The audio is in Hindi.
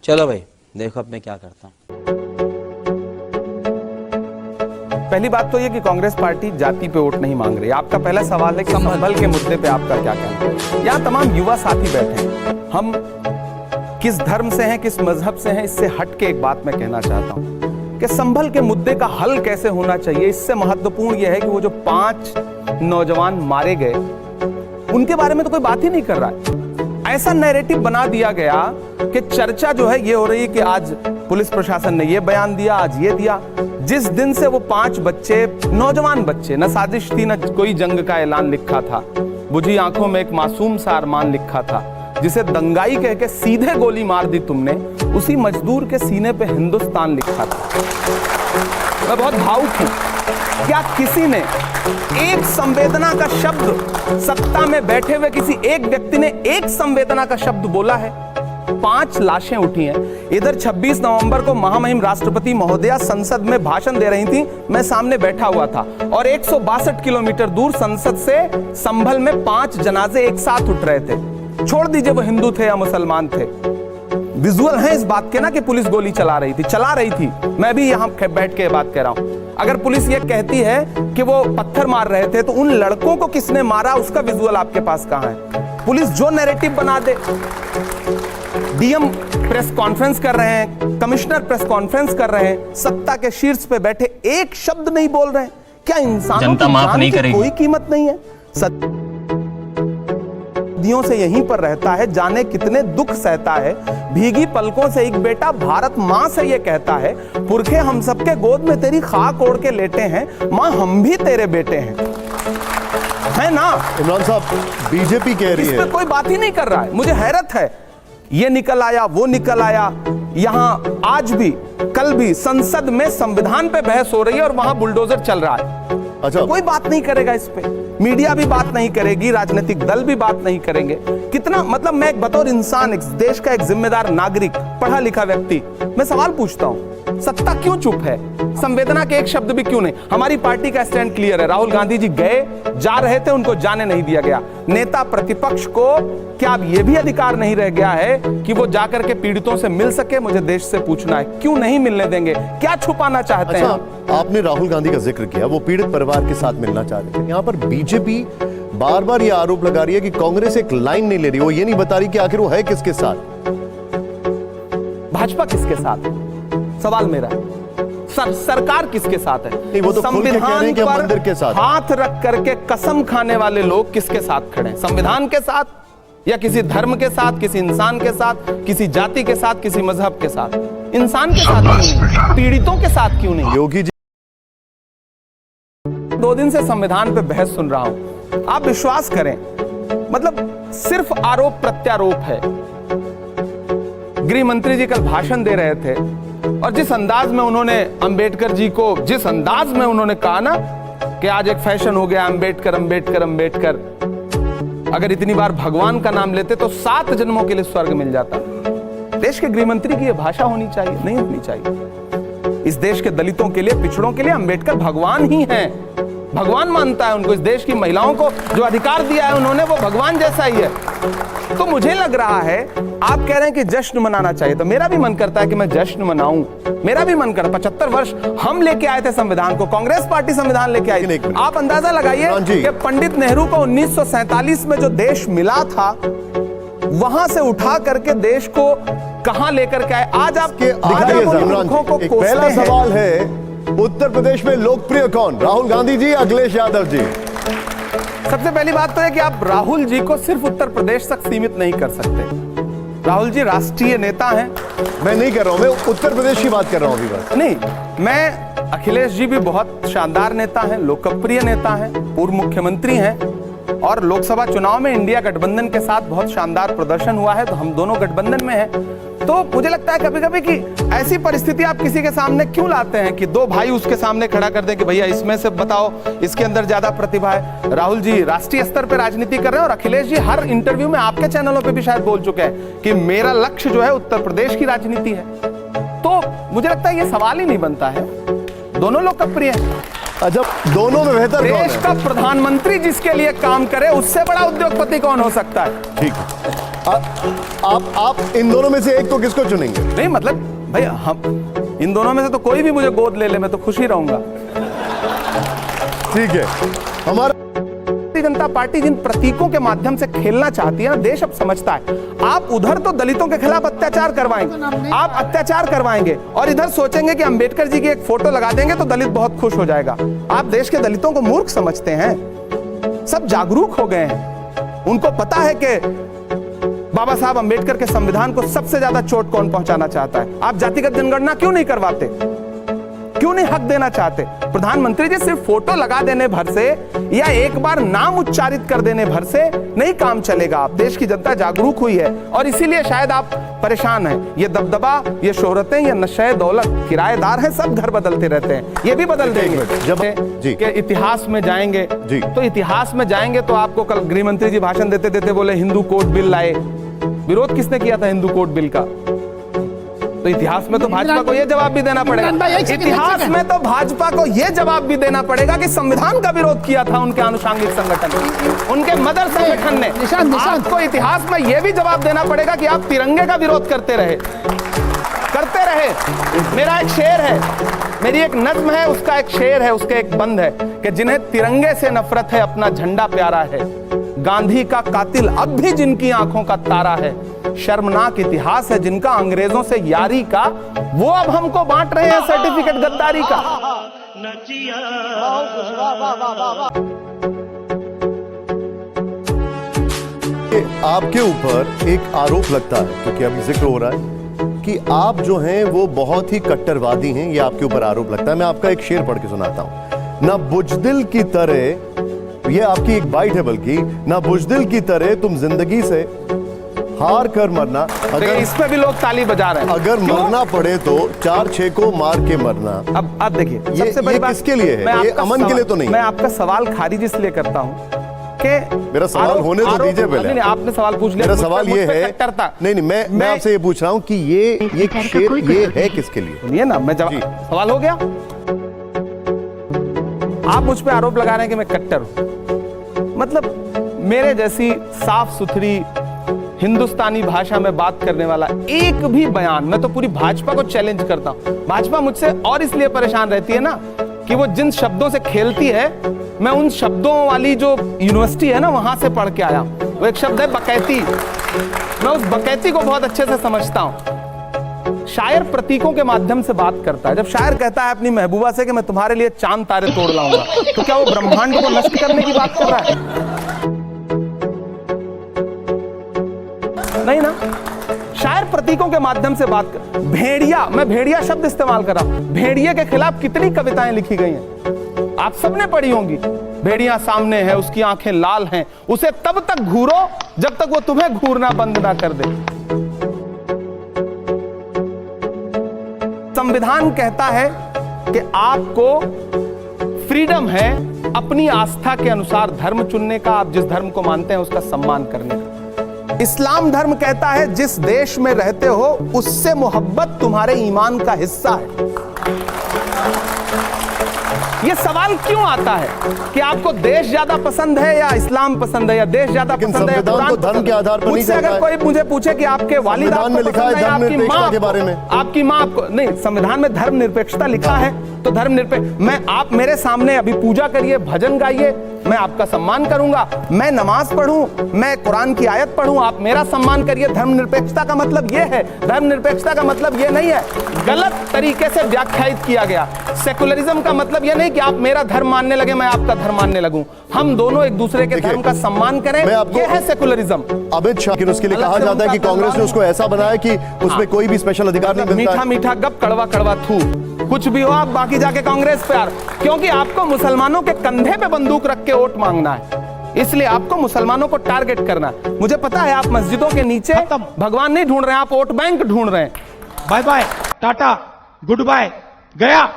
चलो भाई देखो अब मैं क्या करता हूँ। पहली बात तो ये कि कांग्रेस पार्टी जाति पे वोट नहीं मांग रही। आपका पहला सवाल है कि संभल के मुद्दे पे आपका क्या कहना है। यहाँ तमाम युवा साथी बैठे हैं, हम किस धर्म से हैं, किस मजहब से हैं, इससे हट के एक बात मैं कहना चाहता हूँ कि संभल के मुद्दे का हल कैसे होना चाहिए। इससे महत्वपूर्ण यह है कि वो जो 5 नौजवान मारे गए उनके बारे में तो कोई बात ही नहीं कर रहा है। ऐसा नैरेटिव बना दिया गया कि चर्चा जो है ये हो रही है कि आज पुलिस प्रशासन ने ये बयान दिया, आज ये दिया। जिस दिन से वो 5 बच्चे, नौजवान बच्चे, न साजिश थी न कोई जंग का ऐलान लिखा था, बुझी आंखों में एक मासूम सा अरमान लिखा था, जिसे दंगाई कह के सीधे गोली मार दी तुमने, उसी मजदूर के सीने पे हिंदुस्तान लिखा था। मैं बहुत भावुक हूं। क्या किसी ने एक संवेदना का शब्द, सत्ता में बैठे हुए किसी एक व्यक्ति ने एक संवेदना का शब्द बोला है? 5 लाशें उठी हैं। इधर 26 नवंबर को महामहिम राष्ट्रपति महोदया संसद में भाषण दे रही थी, मैं सामने बैठा हुआ था, और 162 किलोमीटर दूर संसद से संभल में 5 जनाजे एक साथ उठ रहे थे। छोड़ दीजिए वो हिंदू थे या मुसलमान थे, विजुअल है इस बात के ना कि पुलिस गोली चला रही थी। मैं भी यहां बैठ के बात कह रहा हूं। अगर पुलिस ये कहती है कि वो पत्थर मार रहे थे, तो उन लड़कों को किसने मारा उसका विजुअल आपके पास कहां है? पुलिस जो नैरेटिव बना दे, डीएम प्रेस कॉन्फ्रेंस कर रहे हैं, कमिश्नर प्रेस कॉन्फ्रेंस कर रहे हैं, सत्ता के शीर्ष पे बैठे एक शब्द नहीं बोल रहे हैं। क्या इंसानों की जान की कोई कीमत नहीं है? सदियों से यहीं पर रहता है, जाने कितने दुख सहता है। भीगी पलकों से एक बेटा भारत मां से ये कहता है, पुरखे हम सबके गोद में तेरी खाक ओढ़ के लेटे हैं, मां हम भी तेरे बेटे हैं। है ना इमरान साहब, बीजेपी कह रही है, इस पे कोई बात ही नहीं कर रहा है। मुझे हैरत है, ये निकल आया, वो निकल आया। यहां आज भी, कल भी संसद में संविधान पे बहस हो रही है और वहां बुलडोजर चल रहा है। अच्छा, कोई बात नहीं करेगा इस पे, मीडिया भी बात नहीं करेगी, राजनीतिक दल भी बात नहीं करेंगे। कितना मतलब, मैं एक बतौर इंसान, एक देश का एक जिम्मेदार नागरिक, पढ़ा लिखा व्यक्ति, मैं सवाल पूछता हूं, सत्ता क्यों चुप है? संवेदना के एक शब्द भी क्यों नहीं? हमारी पार्टी का स्टैंड क्लियर है। राहुल गांधी जी गए, जा रहे थे, उनको जाने नहीं दिया गया। नेता प्रतिपक्ष को क्या अब यह भी अधिकार नहीं रह गया है कि वो जाकर के पीड़ितों से मिल सके? मुझे देश से पूछना है, क्यों नहीं मिलने देंगे? क्या छुपाना चाहते हैं? आपने राहुल गांधी का जिक्र किया, वो पीड़ित परिवार के साथ मिलना चाह रहे थे। यहाँ पर बीजेपी बार बार ये आरोप लगा रही है कि कांग्रेस एक लाइन नहीं ले रही, वो ये नहीं बता रही कि आखिर वो है किसके साथ। भाजपा किसके साथ? सवाल मेरा है। सरकार किसके साथ है? नहीं, वो तो संविधान पर मंदिर के साथ हाथ रख करके कसम खाने वाले लोग किसके साथ खड़े हैं? संविधान के साथ, या किसी धर्म के साथ, किसी इंसान के साथ, किसी जाति के साथ, किसी मजहब के साथ? इंसान के साथ क्यों नहीं? पीड़ितों के साथ क्यों नहीं? योगी जी, 2 दिन से संविधान पे बहस सुन रहा हूं। आप विश्वास करें, मतलब सिर्फ आरोप प्रत्यारोप है। गृह मंत्री जी कल भाषण दे रहे थे, और जिस अंदाज में उन्होंने अंबेडकर जी को, जिस अंदाज में उन्होंने कहा ना कि आज एक फैशन हो गया अंबेडकर अंबेडकर अंबेडकर, अगर इतनी बार भगवान का नाम लेते तो 7 जन्मों के लिए स्वर्ग मिल जाता। देश के गृह मंत्री की यह भाषा होनी चाहिए? नहीं होनी चाहिए। इस देश के दलितों के लिए, पिछड़ों के लिए अंबेडकर भगवान ही हैं। भगवान मानता है उनको। इस देश की महिलाओं को जो अधिकार दिया है उन्होंने, वो भगवान जैसा ही है। तो मुझे लग रहा है, आप कह रहे हैं कि जश्न मनाना चाहिए, तो मेरा भी मन करता है कि मैं जश्न मनाऊं। मेरा भी मन करता। 75 वर्ष हम लेके आए थे संविधान को, कांग्रेस पार्टी संविधान लेके आई थी। आप अंदाजा लगाइए कि पंडित नेहरू को 1947 में जो देश मिला था, वहां से उठा करके देश को कहां लेकर के आए। आज आपके पहला सवाल है, उत्तर प्रदेश में लोकप्रिय कौन, राहुल गांधी जी, अखिलेश यादव जी? सबसे पहली बात तो है कि आप राहुल जी को सिर्फ उत्तर प्रदेश तक सीमित नहीं कर सकते। राहुल जी राष्ट्रीय नेता हैं। मैं नहीं कर रहा हूं, मैं उत्तर प्रदेश की बात कर रहा हूं अभी बस। नहीं, मैं, अखिलेश जी भी बहुत शानदार नेता हैं, लोकप्रिय नेता हैं, पूर्व मुख्यमंत्री हैं, और लोकसभा चुनाव में इंडिया गठबंधन के साथ बहुत शानदार प्रदर्शन हुआ है, तो हम दोनों गठबंधन में हैं। तो मुझे लगता है कभी कभी कि ऐसी परिस्थिति आप किसी के सामने क्यों लाते हैं कि 2 भाई उसके सामने खड़ा कर दें कि भैया इसमें से बताओ, इसके अंदर ज्यादा प्रतिभा है। राहुल जी राष्ट्रीय स्तर पर राजनीति कर रहे हैं, और अखिलेश जी हर इंटरव्यू में आपके चैनलों पे भी शायद बोल चुके हैं कि मेरा लक्ष्य जो है उत्तर प्रदेश की राजनीति है। तो मुझे लगता है ये सवाल ही नहीं बनता है, दोनों लोकप्रिय हैं। अच्छा, दोनों में बेहतर कौन है? देश का प्रधानमंत्री जिसके लिए काम करे, उससे बड़ा उद्योगपति कौन हो सकता है? ठीक है। आप इन दोनों में से एक तो किसको चुनेंगे? नहीं मतलब भाई हम इन दोनों में से तो कोई भी मुझे गोद ले ले मैं तो खुश ही रहूंगा। ठीक है, हमारा भारतीय जनता पार्टी जिन प्रतीकों के माध्यम से खेलना चाहती है ना, देश अब समझता है। आप उधर तो दलितों के खिलाफ अत्याचार करवाएंगे, आप अत्याचार करवाएंगे और इधर सोचेंगे कि अंबेडकर जी की एक फोटो लगा देंगे तो दलित बहुत खुश हो जाएगा। आप देश के दलितों को मूर्ख समझते हैं। सब जागरूक हो गए हैं, उनको पता है कि बाबा साहब अंबेडकर के संविधान को सबसे ज्यादा चोट कौन पहुंचाना चाहता है। आप जातिगत जनगणना क्यों नहीं करवाते, क्यों नहीं हक देना चाहते? प्रधानमंत्री जी सिर्फ फोटो लगा देने भर से या एक बार नाम उच्चारित कर देने भर से नहीं काम चलेगा। आप देश की जनता जागरूक हुई है और इसीलिए शायद आप परेशान हैं। ये दबदबा, ये शोहरतें, ये नशे दौलत, किराएदार हैं, सब घर बदलते रहते हैं, ये भी बदल देंगे। जब जी के इतिहास में जाएंगे जी, तो इतिहास में जाएंगे तो आपको कल गृह मंत्री जी भाषण देते देते बोले हिंदू कोड बिल लाए। विरोध किसने किया था हिंदू कोड बिल का? तो इतिहास में तो भाजपा को यह जवाब भी देना पड़ेगा, इतिहास में तो भाजपा को यह जवाब भी देना पड़ेगा कि संविधान का विरोध किया था उनके आनुषंगिक संगठन, उनके मदर संगठन ने। आपको इतिहास में यह भी जवाब देना पड़ेगा कि आप तिरंगे का विरोध करते रहे। मेरा एक शेर है, मेरी एक नज्म है, उसका एक शेर है, उसके एक बंद है कि जिन्हें तिरंगे से नफरत है अपना झंडा प्यारा है, गांधी का कातिल अब भी जिनकी आंखों का तारा है, शर्मनाक इतिहास है जिनका अंग्रेजों से यारी का, वो अब हमको बांट रहे हैं सर्टिफिकेट गद्दारी का। आपके ऊपर एक आरोप लगता है, क्योंकि अभी जिक्र हो रहा है कि आप जो हैं वो बहुत ही कट्टरवादी हैं, ये आपके ऊपर आरोप लगता है। मैं आपका एक शेर पढ़ के सुनाता हूं। ना बुजदिल की तरह, ये आपकी एक बाइट है बल्कि, ना बुजदिल की तरह तुम जिंदगी से हार कर मरना। अगर इसमें भी लोग ताली बजा रहे हैं, अगर मरना पड़े तो 4-6 को मार के मरना। अब देखिए, सबसे बड़ी बात किसके लिए है? ये अमन के लिए तो नहीं। मैं आपका सवाल खारिज इसलिए करता हूं कि मेरा सवाल होने तो दीजिए पहले। नहीं, आपने सवाल पूछ लिया। मेरा सवाल ये है, नहीं, मैं आपसे ये पूछ रहा हूं कि ये शेर ये है किसके लिए? सुनिए ना, मैं सवाल हो गया। आप मुझ पे आरोप लगा रहे हैं कि मैं कट्टर हूं। मतलब मेरे जैसी साफ सुथरी हिंदुस्तानी भाषा में बात करने वाला एक भी बयान, मैं तो पूरी भाजपा को चैलेंज करता हूं। भाजपा मुझसे और इसलिए परेशान रहती है ना कि वो जिन शब्दों से खेलती है, मैं उन शब्दों वाली जो यूनिवर्सिटी है ना वहां से पढ़ के आया। वो एक शब्द है बकैती, मैं उस बकैती को बहुत अच्छे से समझता हूं। शायर प्रतीकों के माध्यम से बात करता है। जब शायर कहता है अपनी महबूबा से कि मैं तुम्हारे लिए चांद तारे तोड़ लाऊंगा, तो क्या वो ब्रह्मांड को नष्ट करने की बात कर रहा है? नहीं ना, शायर प्रतीकों के माध्यम से बात कर। भेड़िया, मैं भेड़िया शब्द इस्तेमाल कर रहा हूं। भेड़िए के खिलाफ कितनी कविताएं लिखी गई हैं, आप सबने पढ़ी होंगी। भेड़िया सामने है, उसकी आंखें लाल हैं, उसे तब तक घूरो जब तक वो तुम्हें घूरना बंद ना कर दे। संविधान कहता है कि आपको फ्रीडम है अपनी आस्था के अनुसार धर्म चुनने का, आप जिस धर्म को मानते हैं उसका सम्मान करने का। इस्लाम धर्म कहता है जिस देश में रहते हो उससे मोहब्बत तुम्हारे ईमान का हिस्सा है। यह सवाल क्यों आता है कि आपको देश ज्यादा पसंद है या इस्लाम पसंद है, या देश ज्यादा पसंद है या कुरान धर्म के आधार पर? मुझसे अगर कोई मुझे पूछे कि आपके वालिद आपको पसंद है या आपकी मां के बारे में, आपकी मां आपको नहीं, संविधान में धर्मनिरपेक्षता लिखा है तो धर्मनिरपेक्ष। मैं, आप मेरे सामने अभी पूजा करिए, भजन गाइए, मैं आपका सम्मान करूंगा। मैं नमाज पढ़ूं, मैं कुरान की आयत पढ़ूं, आप मेरा सम्मान करिए। धर्मनिरपेक्षता का मतलब यह है, धर्मनिरपेक्षता का मतलब यह नहीं है, गलत तरीके से व्याख्यायित किया गया। सेकुलरिज्म का मतलब यह नहीं कि आप मेरा धर्म मानने लगे, मैं आपका धर्म मानने लगूं। हम दोनों एक दूसरे के धर्म का सम्मान करें, यह है सेकुलरिज्म। अमित शाह, उसके लिए कहा जाता है कि कांग्रेस ने उसको ऐसा बनाया कि उसमें कोई भी स्पेशल अधिकार नहीं मिलता। मीठा मीठा गप, कड़वा कड़वा थू, कुछ भी हो आप बाकी जाके कांग्रेस पे यार, क्योंकि आपको मुसलमानों के कंधे पे बंदूक रख के वोट मांगना है, इसलिए आपको मुसलमानों को टारगेट करना है। मुझे पता है आप मस्जिदों के नीचे भगवान नहीं ढूंढ रहे हैं, आप वोट बैंक ढूंढ रहे हैं। Bye bye, tata, goodbye, गया।